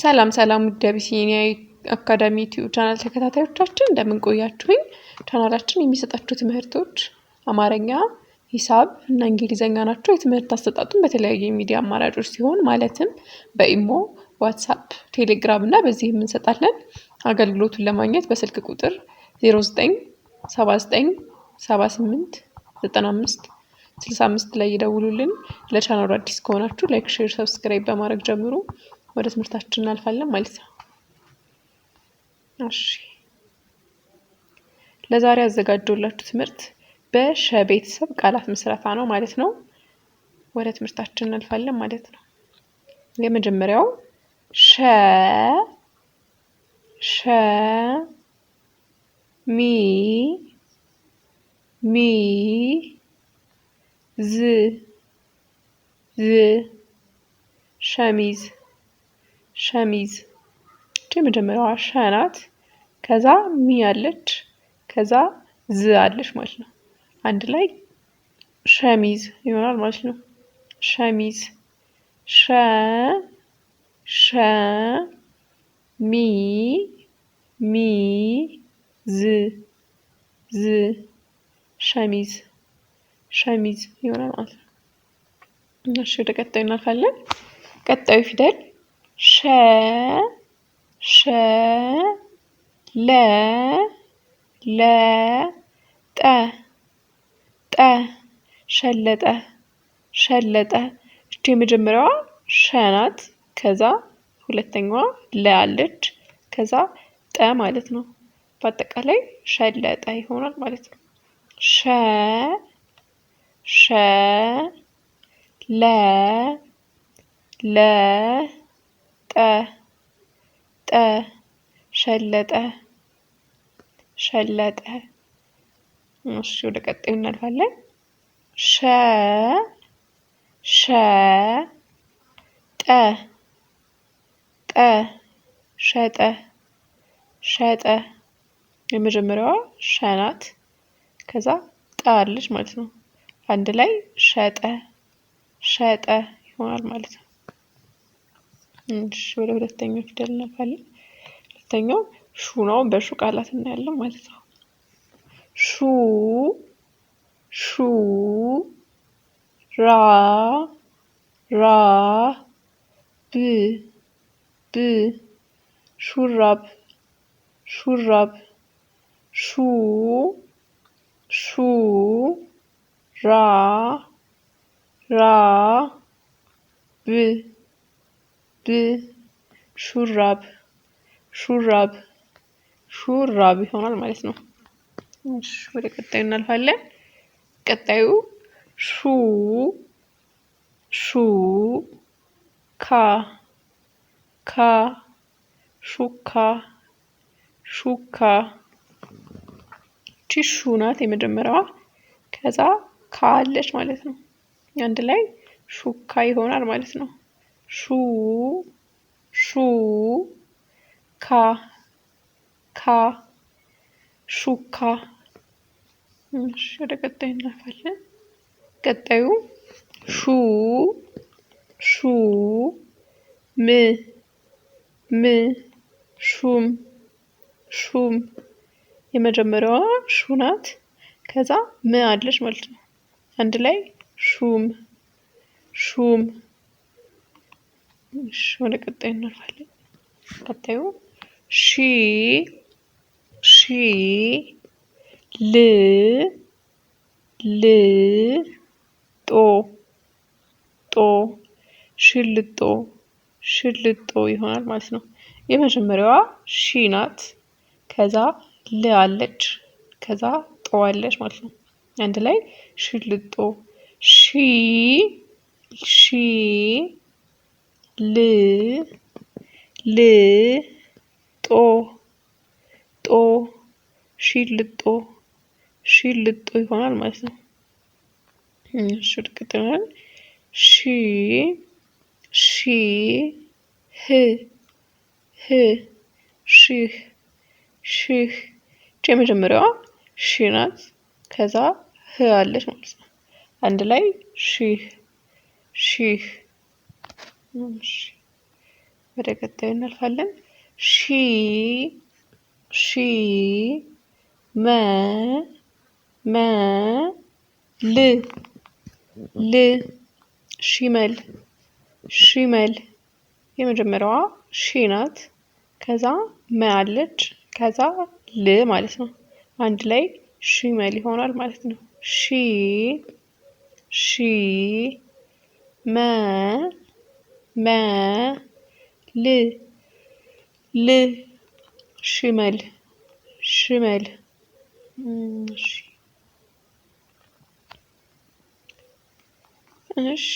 ሰላም ሰላም ውድ የአቢሲኒያ አካዳሚ ዩቲዩብ ቻናል ተከታታዮቻችን እንደምን ቆያችሁኝ? ቻናላችን የሚሰጣችሁ ትምህርቶች አማርኛ፣ ሂሳብ እና እንግሊዘኛ ናቸው። የትምህርት አሰጣጡን በተለያዩ የሚዲያ አማራጮች ሲሆን ማለትም በኢሞ፣ ዋትስአፕ፣ ቴሌግራም እና በዚህም እንሰጣለን። አገልግሎቱን ለማግኘት በስልክ ቁጥር 0979789565 ላይ ይደውሉልን። ለቻናሉ አዲስ ከሆናችሁ ላይክ፣ ሼር፣ ሰብስክራይብ በማድረግ ጀምሩ። ወደ ትምህርታችን እናልፋለን ማለት ነው። እሺ ለዛሬ ያዘጋጀሁላችሁ ትምህርት በሸ ቤተሰብ ቃላት ምስረታ ነው ማለት ነው። ወደ ትምህርታችን እናልፋለን ማለት ነው። የመጀመሪያው ሸ ሚ ዝ ሸሚዝ የመጀመሪያዋ ሸ ናት። ከዛ ሚ አለች፣ ከዛ ዝ አለች ማለት ነው። አንድ ላይ ሸሚዝ ይሆናል ማለት ነው። ሸሚዝ ሸ ሚ ዝ ሸሚዝ ይሆናል ማለት ነው። እሺ ወደ ቀጣዩ እናልፋለን። ቀጣዩ ፊደል ሸ ሸለጠ እቺ የመጀመሪያዋ ሸ ናት። ከዛ ሁለተኛዋ ለ አለች፣ ከዛ ጠ ማለት ነው። በአጠቃላይ ሸለጠ ይሆናል ማለት ነው። ሸ ለ ጠ ሸለጠ። እሺ ወደ ቀጣዩ እናልፋለን። ሸጠ የመጀመሪያዋ ሸ ናት። ከዛ ጠ አለች ማለት ነው። አንድ ላይ ሸጠ ይሆናል ማለት ነው። እሺ ወደ ሁለተኛው ፊደል እናልፋለን። ሁለተኛው ሹ ነው። በሹ ቃላት እናያለን ማለት ነው። ሹ ራ ብ ሹራብ ሹ ራ ብ ሹራብ ይሆናል ማለት ነው። እሺ ወደ ቀጣዩ እናልፋለን። ቀጣዩ ሹ ካ ሹካ እቺ ሹ ናት የመጀመሪያዋ። ከዛ ካ አለች ማለት ነው። አንድ ላይ ሹካ ይሆናል ማለት ነው። ሹ ካ ሹካ። እሺ ወደ ቀጣዩ እናልፋለን። ቀጣዩ ሹ ም ሹም የመጀመሪያዋ ሹ ናት። ከዛ ም አለች ማለት ነው። አንድ ላይ ሹም። እሺ ወደ ቀጣዩ እናልፋለን። ቀጣዩ ሺ ል ጦ ሽልጦ ይሆናል ማለት ነው። የመጀመሪያዋ ሺ ናት። ከዛ ል አለች፣ ከዛ ጦ አለች ማለት ነው። አንድ ላይ ሽልጦ። ል ጦ ሽልጦ ይሆናል ማለት ነው። እሺ ወደ ቀጣዩ ሺህ የመጀመሪያዋ ሺ ናት። ከዛ ህ አለች ማለት ነው። አንድ ላይ ሺህ ወደ ቀጣዩ እናልፋለን። ሺ ሺ መ መ ል ል ሺመል ሺመል። የመጀመሪያዋ ሺ ናት። ከዛ መ አለች። ከዛ ል ማለት ነው። አንድ ላይ ሺመል ይሆናል ማለት ነው። ሺ ሺ መ መ ል ል ሽመል ሽመል። እሺ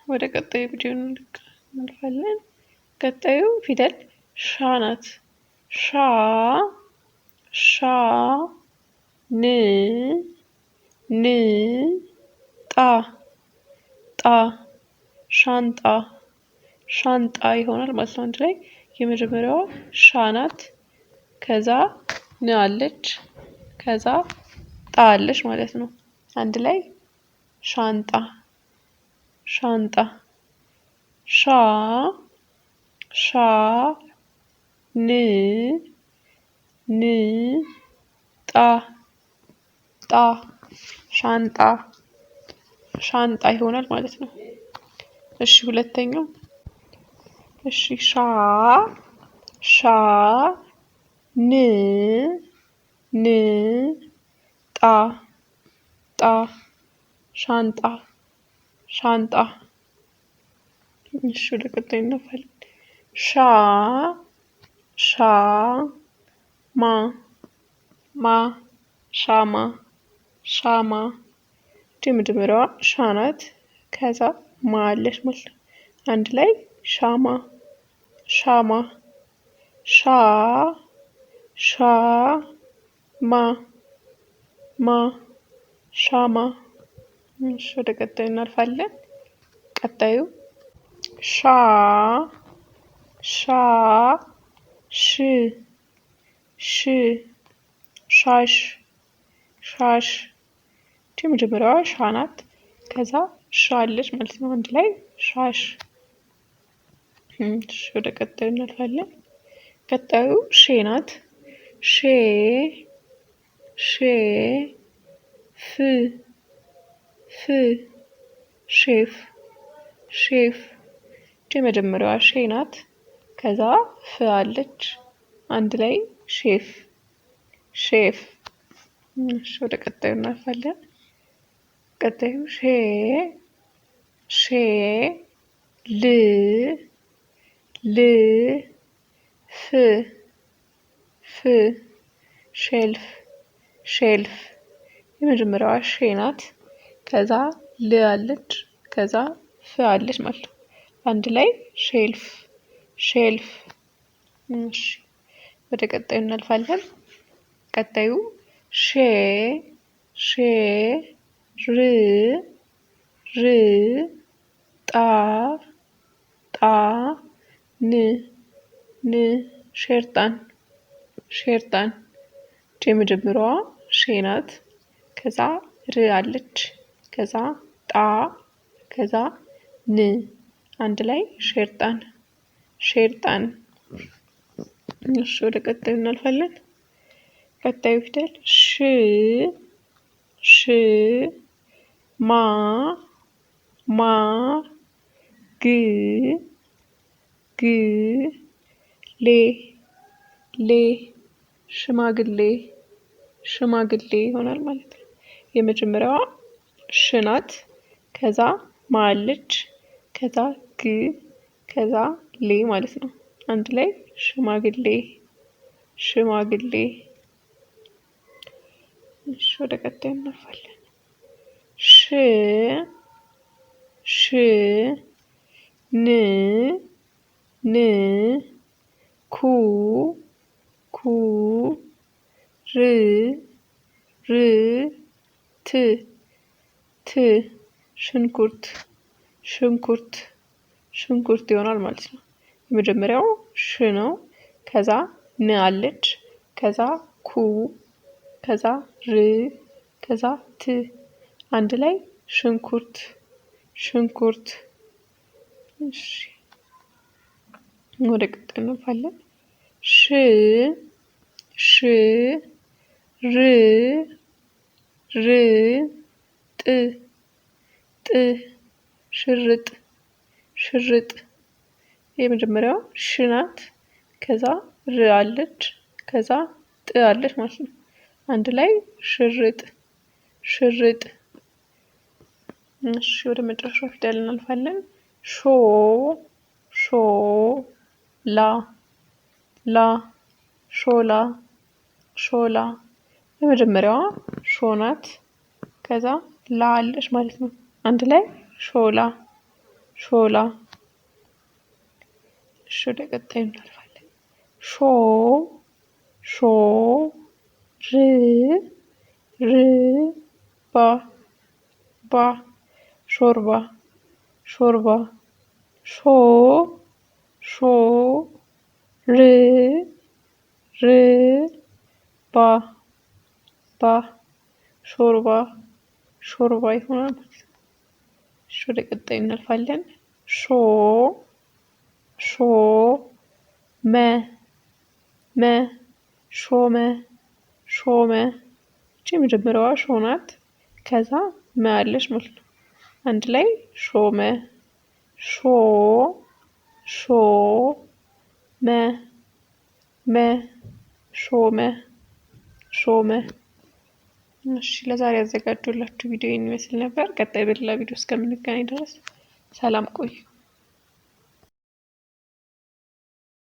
ወደ ቀጣዩ ቪዲዮ እናልፋለን። ቀጣዩ ፊደል ሻ ናት። ሻ ሻ ን ን ጣ ጣ ሻንጣ ሻንጣ ይሆናል ማለት ነው። አንድ ላይ የመጀመሪያዋ ሻ ናት። ከዛ ን አለች። ከዛ ጣ አለች ማለት ነው። አንድ ላይ ሻንጣ ሻንጣ። ሻ ሻ ን ን ጣ ጣ ሻንጣ ሻንጣ ይሆናል ማለት ነው። እሺ ሁለተኛው እሺ ሻ ሻ ን ን ጣ ጣ ሻንጣ ሻንጣ። እሺ ወደ ቀጣዩ እናልፋለን። ሻ ሻ ማ ማ ሻማ ሻማ። የመጀመሪያዋ ሻ ናት። ከዛ ማ አለች ማለት ነው። አንድ ላይ ሻማ ሻማ። ሻ ሻ ማ ማ ሻማ። እሺ ወደ ቀጣዩ እናልፋለን። ቀጣዩ ሻ ሻ ሽ ሽ ሻሽ ሻሽ። የመጀመሪያዋ ሻ ናት። ከዛ ሻ አለች ማለት ነው። አንድ ላይ ሻሽ። ወደ ቀጣዩ እናልፋለን። ቀጣዩ ሼ ናት። ሼ ሼ ፍ ፍ ሼፍ ሼፍ። የመጀመሪያዋ ሼ ናት። ከዛ ፍ አለች። አንድ ላይ ሼፍ ሼፍ። ወደ ቀጣዩ እናልፋለን። ቀጣዩ ሼ ሼ ል ል ፍ ፍ ሼልፍ ሼልፍ። የመጀመሪያዋ ሼ ናት። ከዛ ል አለች። ከዛ ፍ አለች ማለት ነው። አንድ ላይ ሼልፍ ሼልፍ። እሺ ወደ ቀጣዩ እናልፋለን። ቀጣዩ ሼ ሼ ር ር ጣ ጣ ን ን ሼርጣን ሼርጣን። የመጀመሪያዋ ሼ ናት። ከዛ ር አለች። ከዛ ጣ ከዛ ን አንድ ላይ ሼርጣን ሼርጣን። እሺ ወደ ቀጣዩ እናልፋለን። ቀጣዩ ፊደል ሽ ሽ ማ ማ ግ ግ ሌ ሌ ሽማግሌ ሽማግሌ ይሆናል ማለት ነው። የመጀመሪያዋ ሽ ናት። ከዛ ማ አለች። ከዛ ግ ከዛ ሌ ማለት ነው። አንድ ላይ ሽማግሌ ሽማግሌ። እሺ ወደ ቀጣዩ እናልፋለን። ሽ ሽ ን ን ኩ ኩ ር ር ት ት ሽንኩርት ሽንኩርት ሽንኩርት ይሆናል ማለት ነው። የመጀመሪያው ሽ ነው። ከዛ ን አለች። ከዛ ኩ ከዛ ር ከዛ ት አንድ ላይ ሽንኩርት ሽንኩርት። እሺ ወደ ቀጣዩ እናልፋለን። ሽ ሽ ር ር ጥ ጥ ሽርጥ ሽርጥ። የመጀመሪያዋ ሽ ናት። ከዛ ር አለች፣ ከዛ ጥ አለች ማለት ነው። አንድ ላይ ሽርጥ ሽርጥ። እሺ ወደ መጨረሻው ፊደል እናልፋለን። ሾ ሾ ላ ላ ሾላ ሾላ። የመጀመሪያዋ ሾ ናት። ከዛ ላ አለች ማለት ነው። አንድ ላይ ሾላ ሾላ። እሺ ወደ ቀጣዩ እናልፋለን። ሾ ሾ ር ር ባ ባ ሾርባ ሾርባ። ሾ ሾ ር ር ባ ባ ሾርባ ሾርባ ይሆናል ማለት ነው። እሺ ወደ ቀጣዩ እናልፋለን። ሾ ሾ መ መ ሾመ ሾመ። እቺ የመጀመሪያዋ ሾ ናት። ከዛ መ አለች ማለት ነው። አንድ ላይ ሾመ ሾ ሾ መ መ ሾመ ሾመ። እሺ ለዛሬ ያዘጋጀሁላችሁ ቪዲዮ ይመስል ነበር። ቀጣይ በሌላ ቪዲዮ እስከምንገናኝ ድረስ ሰላም ቆዩ።